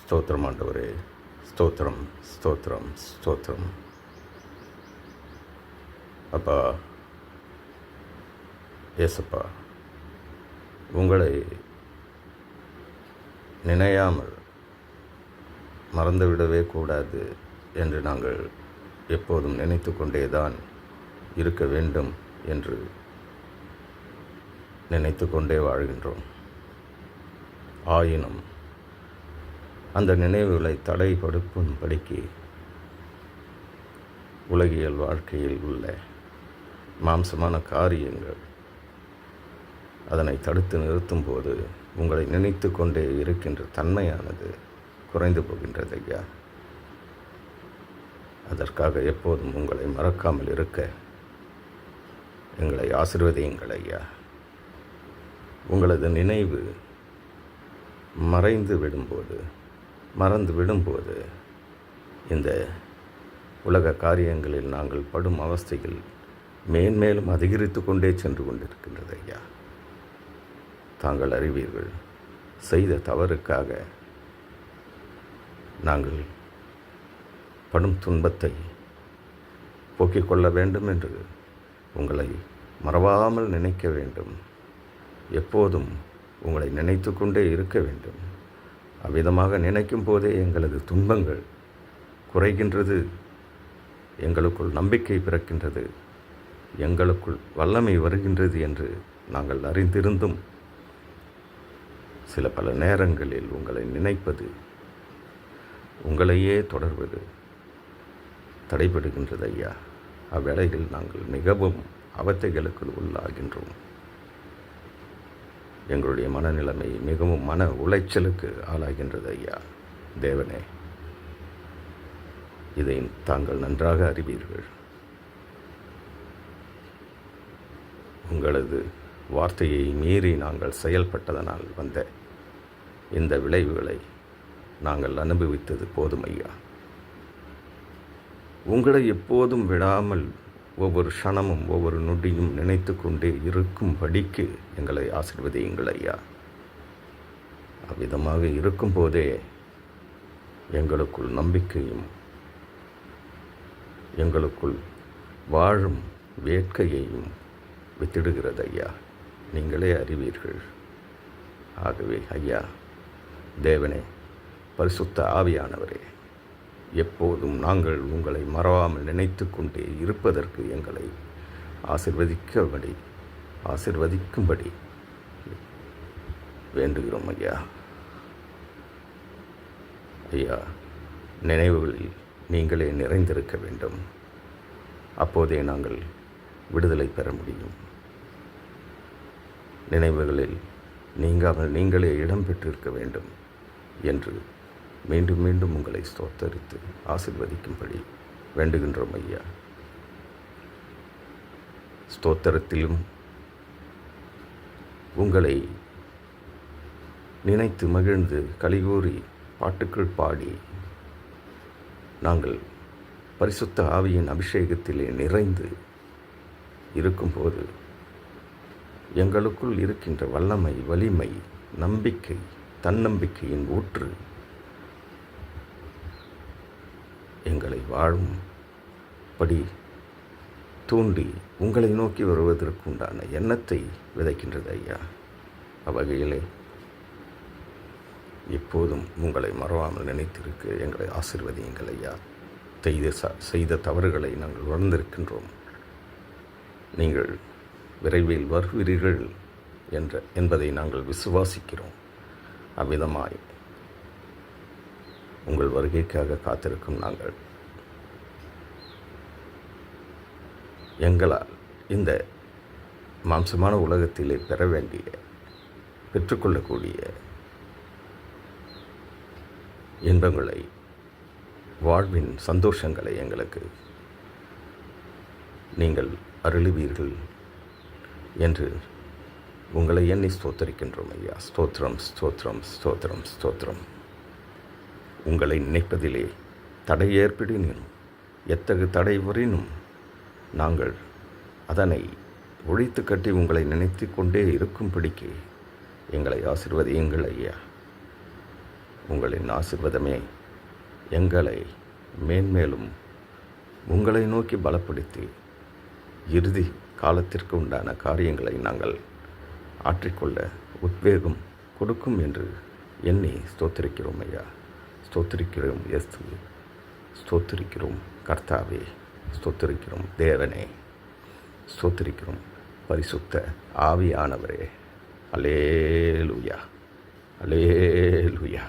ஸ்தோத்திரம் ஆண்டவரே. ஸ்தோத்திரம், ஸ்தோத்திரம், ஸ்தோத்திரம். அப்பா, ஏசப்பா, உங்களை நினையாமல் மறந்துவிடவே கூடாது என்று நாங்கள் எப்போதும் நினைத்து கொண்டே தான் இருக்க வேண்டும் என்று நினைத்து கொண்டே வாழ்கின்றோம். ஆயினும் அந்த நினைவுகளை தடைப்படுத்தும்படிக்கு உலகியல் வாழ்க்கையில் உள்ள மாம்சமான காரியங்கள் அதனை தடுத்து நிறுத்தும் போது உங்களை நினைத்து கொண்டே இருக்கின்ற தன்மையானது குறைந்து போகின்றது ஐயா. அதற்காக எப்போதும் உங்களை மறக்காமல் இருக்க எங்களை ஆசீர்வதியுங்கள் ஐயா. உங்களது நினைவு மறந்து விடும்போது இந்த உலக காரியங்களில் நாங்கள் படும் அவஸ்தைகள் மேன்மேலும் அதிகரித்து கொண்டே சென்று கொண்டிருக்கின்றது ஐயா. தாங்கள் அறிவீர்கள், செய்த தவறுக்காக நாங்கள் படும் துன்பத்தை போக்கிக் கொள்ள வேண்டும் என்று உங்களை மறவாமல் நினைக்க வேண்டும். எப்போதும் உங்களை நினைத்து கொண்டே இருக்க வேண்டும். அவ்விதமாக நினைக்கும் போதே எங்களது துன்பங்கள் குறைகின்றது, எங்களுக்குள் நம்பிக்கை பிறக்கின்றது, எங்களுக்குள் வல்லமை வருகின்றது என்று நாங்கள் அறிந்திருந்தும் பல நேரங்களில் உங்களை நினைப்பது, உங்களையே தொடர்வது தடைபடுகின்றது ஐயா. அவ்வேளையில் நாங்கள் மிகவும் அவத்தைகளுக்கு உள்ளாகின்றோம். எங்களுடைய மனநிலைமை மிகவும் மன உளைச்சலுக்கு ஆளாகின்றது ஐயா. தேவனே, இதை தாங்கள் நன்றாக அறிவீர்கள். உங்களது வார்த்தையை மீறி நாங்கள் செயல்பட்டதனால் வந்த இந்த விளைவுகளை நாங்கள் அனுபவித்தது போதும் ஐயா. உங்களை எப்போதும் விடாமல் ஒவ்வொரு க்ஷணமும் ஒவ்வொரு நொடியும் நினைத்து கொண்டே இருக்கும்படிக்கு எங்களை ஆசீர்வதியுங்கள் ஐயா. அவ்விதமாக இருக்கும்போதே எங்களுக்குள் நம்பிக்கையும் எங்களுக்குள் வாழும் வேட்கையையும் வித்திடுகிறது ஐயா. நீங்களே அறிவீர்கள். ஆகவே ஐயா, தேவனே, பரிசுத்த ஆவியானவரே, எப்போதும் நாங்கள் உங்களை மறவாமல் நினைத்து கொண்டே இருப்பதற்கு எங்களை ஆசீர்வதிக்கும்படி வேண்டுகிறோம் ஐயா. ஐயா, நினைவுகளில் நீங்களே நிறைந்திருக்க வேண்டும். அப்போதே நாங்கள் விடுதலை பெற முடியும். நினைவுகளில் நீங்களே இடம் பெற்றிருக்க வேண்டும் என்று மீண்டும் மீண்டும் உங்களை ஸ்தோத்தரித்து ஆசீர்வதிக்கும்படி வேண்டுகின்றோம் ஐயா. ஸ்தோத்திரத்திலும் உங்களை நினைத்து மகிழ்ந்து கலிகூறி பாட்டுக்கள் பாடி நாங்கள் பரிசுத்த ஆவியின் அபிஷேகத்திலே நிறைந்து இருக்கும்போது எங்களுக்குள் இருக்கின்ற வல்லமை, வலிமை, நம்பிக்கை, தன்னம்பிக்கையின் ஊற்று எங்களை வாழும்படி தூண்டி உங்களை நோக்கி வருவதற்குண்டான எண்ணத்தை விதைக்கின்றது ஐயா. அவ்வகையிலே எப்போதும் உங்களை மறவாமல் நினைத்திருக்க எங்களை ஆசீர்வதியுங்கள் ஐயா. செய்த தவறுகளை நாங்கள் உணர்ந்திருக்கின்றோம். நீங்கள் விரைவில் வருவீர்கள் என்பதை நாங்கள் விசுவாசிக்கிறோம். அவ்விதமாய் உங்கள் வருகைக்காக காத்திருக்கும் நாங்கள் எங்களால் இந்த மாம்சமான உலகத்திலே பெற்றுக்கொள்ளக்கூடிய இன்பங்களை, வாழ்வின் சந்தோஷங்களை எங்களுக்கு நீங்கள் அருளுவீர்கள் என்று உங்களை எண்ணி ஸ்தோத்தரிக்கின்றோம் ஐயா. ஸ்தோத்திரம், ஸ்தோத்திரம், ஸ்தோத்திரம், ஸ்தோத்திரம். உங்களை நினைப்பதிலே தடை ஏற்படினும் எத்தகு தடை வரினும் நாங்கள் அதனை ஒழித்து கட்டி உங்களை நினைத்து கொண்டே இருக்கும்படிக்கு எங்களை ஆசீர்வதியுங்கள் ஐயா. உங்களின் ஆசீர்வாதமே எங்களை மேன்மேலும் உங்களை நோக்கி பலப்படுத்தி இறுதி காலத்திற்கு உண்டான காரியங்களை நாங்கள் ஆற்றிக்கொள்ள உத்வேகம் கொடுக்கும் என்று எண்ணி ஸ்தோத்திரிக்கிறோம் ஐயா. ஸ்தோத்திரிக்கிறோம் இயேசுவே, ஸ்தோத்திரிக்கிறோம் கர்த்தாவே, ஸ்தோத்திரிக்கிறோம் தேவனே, ஸ்தோத்திரிக்கிறோம் பரிசுத்த ஆவியானவரே. அல்லேலூயா, அல்லேலூயா.